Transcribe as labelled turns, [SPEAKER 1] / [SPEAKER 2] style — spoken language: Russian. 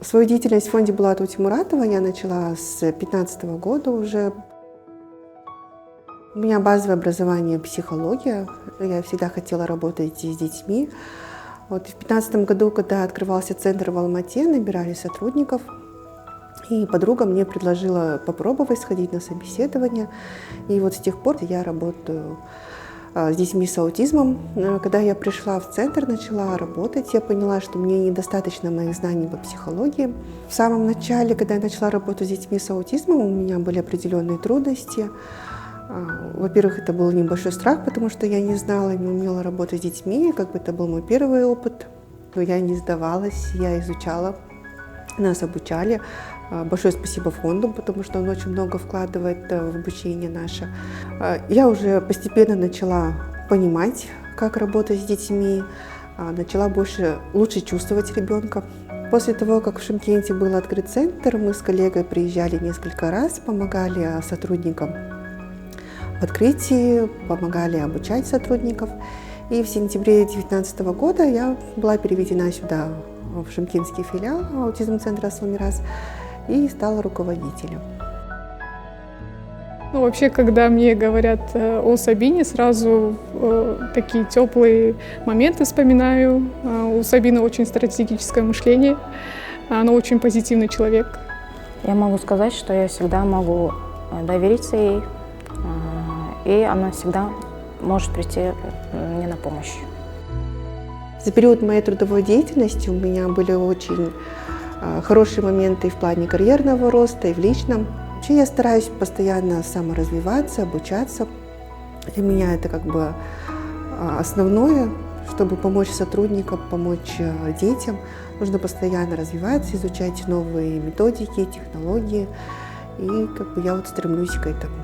[SPEAKER 1] Свою деятельность в фонде Булата Утемуратова я начала с 2015 года уже. У меня базовое образование психология. Я всегда хотела работать с детьми. Вот в 2015 году, когда открывался центр в Алмате, набирали сотрудников. И подруга мне предложила попробовать сходить на собеседование. И вот с тех пор я работаю с детьми с аутизмом. Когда я пришла в центр, начала работать, я поняла, что мне недостаточно моих знаний по психологии. В самом начале, когда я начала работать с детьми с аутизмом, у меня были определенные трудности. Во-первых, это был небольшой страх, потому что я не знала и не умела работать с детьми. Это был мой первый опыт. Но я не сдавалась, я изучала, нас обучали. Большое спасибо фонду, потому что он очень много вкладывает в обучение наше. Я уже постепенно начала понимать, как работать с детьми, начала лучше чувствовать ребенка. После того, как в Шымкенте был открыт центр, мы с коллегой приезжали несколько раз, помогали сотрудникам в открытии, помогали обучать сотрудников. И в сентябре 2019 года я была переведена сюда, в шымкентский филиал аутизм-центра «Асыл-Мирас», и стала руководителем.
[SPEAKER 2] Вообще, когда мне говорят о Сабине, сразу такие теплые моменты вспоминаю. У Сабины очень стратегическое мышление, она очень позитивный человек.
[SPEAKER 3] Я могу сказать, что я всегда могу довериться ей, и она всегда может прийти мне на помощь.
[SPEAKER 1] За период моей трудовой деятельности у меня были очень хорошие моменты и в плане карьерного роста, и в личном. Вообще я стараюсь постоянно саморазвиваться, обучаться. Для меня это основное, чтобы помочь сотрудникам, помочь детям. Нужно постоянно развиваться, изучать новые методики, технологии. И я стремлюсь к этому.